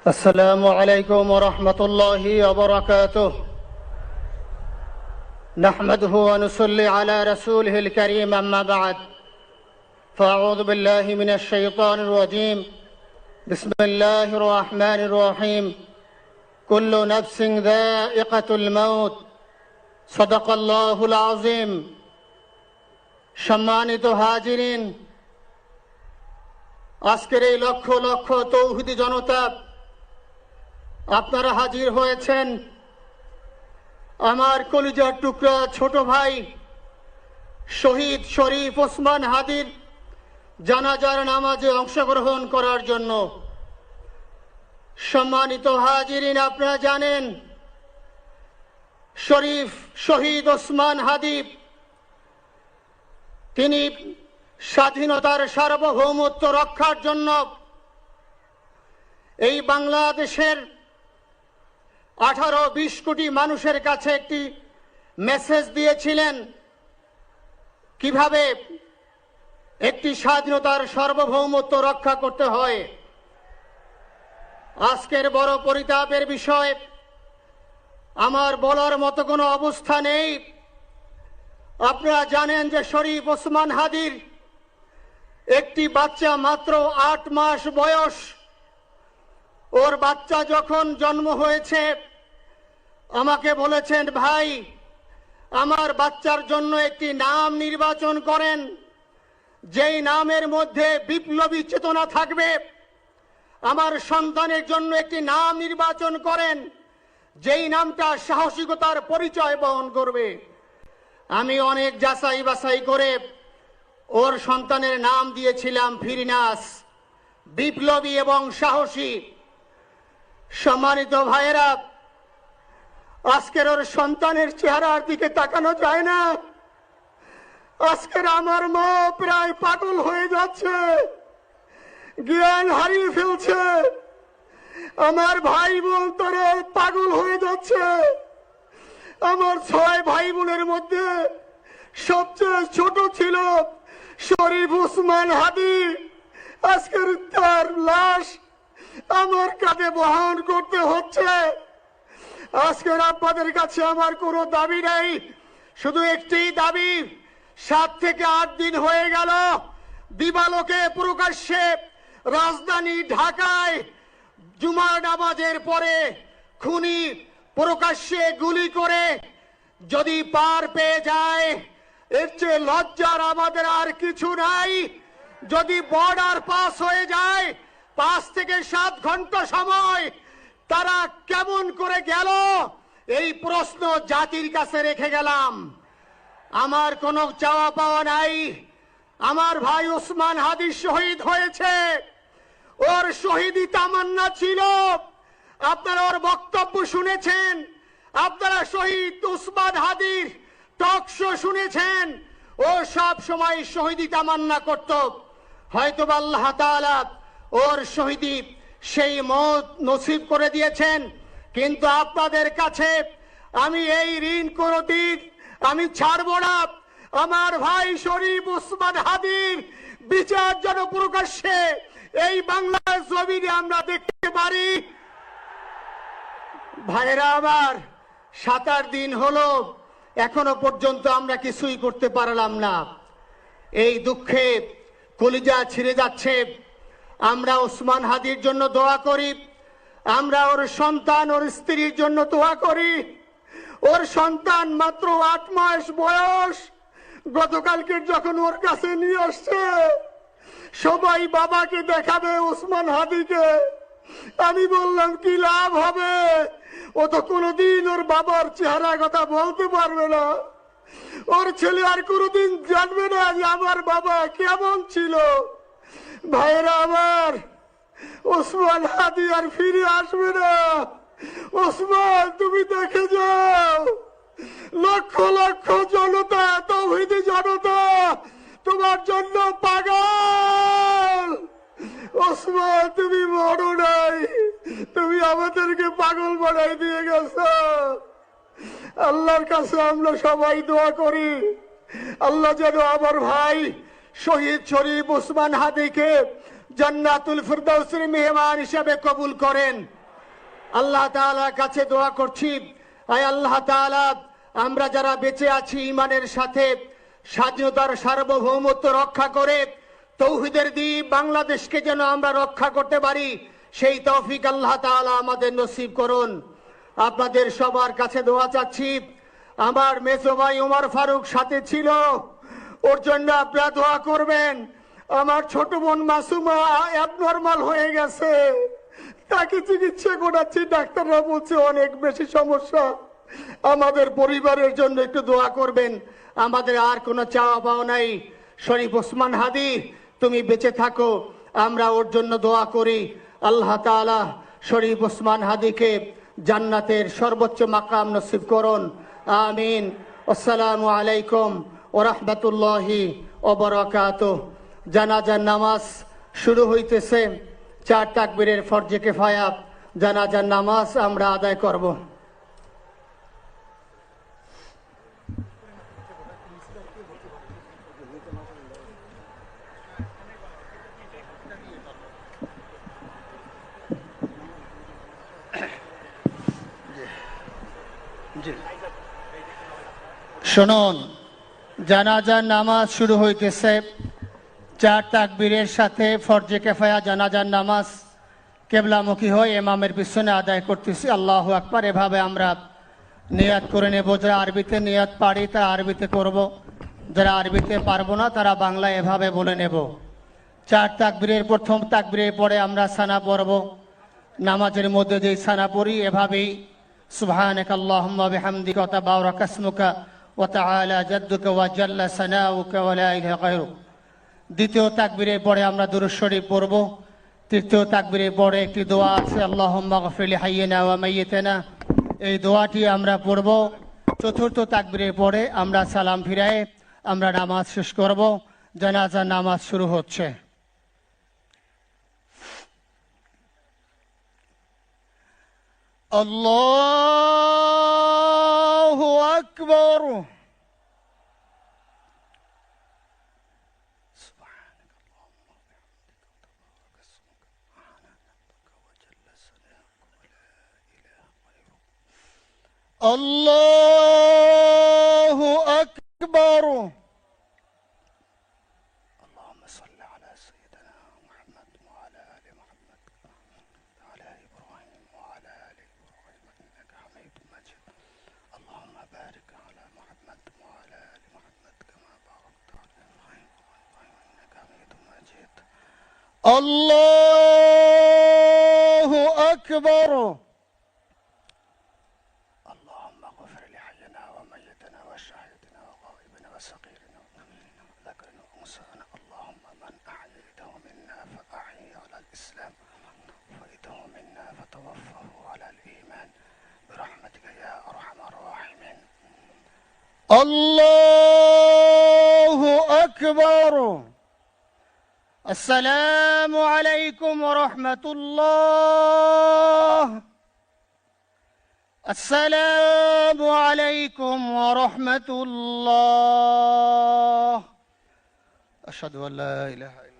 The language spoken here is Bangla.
السلام عليكم ورحمة الله وبركاته. نحمده ونصلي على رسوله الكريم، أما بعد، فأعوذ بالله من الشيطان الرجيم. بسم الله الرحمن الرحيم. كل نفس ذائقة الموت. صدق الله العظيم. সম্মানিত হাজিরিন, আজকের এই লক্ষ লক্ষ তৌহিদি জনতা, আপনারা হাজির হয়েছেন আমার কলিজার টুকরা ছোট ভাই শহীদ শরীফ ওসমান হাদির জানাজার নামাজে অংশগ্রহণ করার জন্য। সম্মানিত হাজিরিন, আপনারা জানেন শহীদ ওসমান হাদি তিনি স্বাধীনতার সার্বভৌমত্ব রক্ষার জন্য এই বাংলাদেশের 18-20 কোটি মানুষের কাছে একটি মেসেজ দিয়েছিলেন কিভাবে একটি স্বাধীনতার সার্বভৌমত্ব রক্ষা করতে হয়। আজকের বড় পরিতাপের বিষয়, আমার বলার মতো কোনো অবস্থা নেই। আপনারা জানেন যে শরীফ ওসমান হাদির একটি বাচ্চা মাত্র 8 মাস বয়স। ওর বাচ্চা যখন জন্ম হয়েছে আমাকে বলেছেন, ভাই, আমার বাচ্চার জন্য একটি নাম নির্বাচন করেন, যেই নামের মধ্যে বিপ্লবী চেতনা থাকবে। আমার সন্তানের জন্য একটি নাম নির্বাচন করেন, যেই নামটা সাহসিকতার পরিচয় বহন করবে। আমি অনেক যাচাই বাছাই করে ওর সন্তানের নাম দিয়েছিলাম ফিরনাস, বিপ্লবী এবং সাহসী। সম্মানিত ভাইয়েরা, আজকের ওর সন্তানের চেহারার দিকে তাকানো যায় না। আজকের আমার মা প্রায় পাগল হয়ে যাচ্ছে, জ্ঞান হারিয়ে ফেলছে। আমার ভাই বোন তারা পাগল হয়ে যাচ্ছে। আমার 6 ভাই বোনের মধ্যে সবচেয়ে ছোট ছিল শরীফ ওসমান হাদি। আজকের তার লাশ আমার কাঁধে বহন করতে হচ্ছে। আজকের আপনাদের কাছে আমার কোনো দাবি নাই, শুধু একটি দাবি। 7 থেকে 8 দিন হয়ে গেল দিবালোকে প্রকাশ্যে রাজধানী ঢাকায় জুমার নামাজের পরে খুনি প্রকাশ্যে গুলি করে যদি পার পেয়ে যায়, এর চেয়ে লজ্জার আমাদের আর কিছু নাই। যদি বর্ডার পাস হয়ে যায়, 5 থেকে 7 ঘন্টা সময় তারা কেমন করে গেল, এই প্রশ্ন জাতির কাছে রেখে গেলাম। আমার কোনো চাওয়া পাওয়া নাই। আমার ভাই ওসমান হাদি শহীদ হয়েছে, ওর শহীদি তামান্না ছিল। আপনারা ওর বক্তব্য শুনেছেন, আপনারা শহীদ ওসমান হাদির টক শো শুনেছেন। ও সব সময় শহীদি তামান্না করত। হয়তো আল্লাহ তাআলা ওর শহীদি সেই মত নসিব করে দিয়েছেন। কিন্তু আপনাদের কাছে আমি এই ঋণ কোনদিন আমি ছাড়ব না। আমার ভাই শরীফ ওসমান হাদির বিচার যেন প্রকাশ্যে এই বাংলার জমিনে আমরা দেখতে পারি। ভাইরা আমার, 7-8 দিন হলো, এখনো পর্যন্ত আমরা কিছুই করতে পারলাম না। এই দুঃখে কলিজা ছিঁড়ে যাচ্ছে। আমরা ওসমান হাদির জন্য দোয়া করি, আমরা ওর সন্তান ওর স্ত্রীর জন্য দোয়া করি। ওর সন্তান মাত্র 8 মাস বয়স। গতকালকে যখন ওর কাছে নিয়ে আসছে, সবাই বাবাকে দেখাবে ওসমান হাদিকে। আমি বললাম, কি লাভ হবে? ও তো কোনোদিন ওর বাবার চেহারা কথা বলতে পারবে না। ওর ছেলে আর কোনোদিন জানবে না যে আমার বাবা কেমন ছিল। ভাইরা আমার, ওসমান হাদি আর ফিরে আসবে না। ওসমান, তুমি দেখে যাও, লক্ষ লক্ষ জনতা, তৌহিদি জনতা তোমার জন্য পাগল। ওসমান, তুমি মরো নাই, তুমি আমাদেরকে পাগল বানাই দিয়ে গেছো। আল্লাহর কাছে আমরা সবাই দোয়া করি, আল্লাহ যেন আমার ভাই শহীদ শরীফ ওসমান হাদিকে জান্নাতুল ফিরদাউসের মেহমান হিসেবে কবুল করেন। আল্লাহ তাআলার কাছে দোয়া করছি, আয় আল্লাহ তাআলা, আমরা যারা বেঁচে আছি ঈমানের সাথে স্বাধীনতার সার্বভৌমত্ব রক্ষা করে তৌহিদের দ্বীপ বাংলাদেশকে যেন আমরা রক্ষা করতে পারি, সেই তৌফিক আল্লাহ তাআলা আমাদের নসিব করুন। আপনাদের সবার কাছে দোয়া চাচ্ছি। আমার মেজো ভাই ওমর ফারুক সাথে ছিল, ওর জন্য আপনারা দোয়া করবেন। আমার ছোট বোন মাসুমা অ্যাবনর্মাল হয়ে গেছে, তাকে চিকিৎসা করাচ্ছি, ডাক্তাররা বলছে অনেক বেশি সমস্যা। আমাদের পরিবারের জন্য একটু দোয়া করবেন। আমাদের আর কোনো চাওয়া পাওয়া নাই। শরীফ ওসমান হাদি তুমি বেঁচে থাকো, আমরা ওর জন্য দোয়া করি। আল্লাহ তাআলা শরীফ ওসমান হাদিকে জান্নাতের সর্বোচ্চ মাকাম নসিব করুন, আমিন। আসসালামু আলাইকুম ওয়া রাহমাতুল্লাহি ওয়া বারাকাতুহু। জানাজার নামাজ শুরু হইতেছে। 4 তাকবীরের ফরজে কিফায়া জানাজার নামাজ আমরা আদায় করব। শুনুন, জানাজার নামাজ শুরু হইতেছে। 4 তাকবীরের সাথে ফরজে কিফায়া জানাজার নামাজ কেবলামুখী হয়ে ইমামের পিছনে আদায় করতেছি। আল্লাহু আকবার। এভাবে আমরা নিয়াত করে নেব। যারা আরবিতে নিয়াত পারি তারা আরবিতে করব, যারা আরবিতে পারবো না তারা বাংলা এভাবে বলে নেব। 4 তাকবীরের প্রথম তাকবীরের পরে আমরা সানা পড়ব। নামাজের মধ্যে যে সানা পড়ি এভাবেই সুবহানাকা আল্লাহুম্মা বিহামদিকা ওয়া তাবারাকা ইসমুকা ওয়া তাআলা জাদ্দুকা ওয়া জাল্লা সানাউকা ওয়া লা ইলাহা গায়রুক। দ্বিতীয় তাকবীরের পরে আমরা দুরূদ শরীফ পড়ব। তৃতীয় তাকবীরের পরে একটি দোয়া আছে, আল্লাহুম্মা গফির লিহাইয়িনা ওয়া মাইয়িতিনা, এই দোয়াটি আমরা পড়ব। চতুর্থ তাকবীরের পরে আমরা সালাম ফিরায়ে আমরা নামাজ শেষ করব। জানাজার নামাজ শুরু হচ্ছে। আল্লাহু আকবার। الله أكبر. اللهم صل على سيدنا محمد وعلى آل محمد وعلى إبراهيم وعلى آل إبراهيم إنك حميد مجيد. اللهم بارك على محمد وعلى آل محمد كما باركت على إبراهيم وعلى إبراهيم إنك حميد مجيد. الله أكبر. وصغيرنا وذكرنا وأنثانا. اللهم من أحييته منا فأحيه على الإسلام، ومن توفيته منا فتوفه على الإيمان برحمتك يا أرحم الراحمين. الله أكبر. السلام عليكم ورحمة الله. السلام عليكم ورحمة الله. أشهد أن لا إله إلا الله.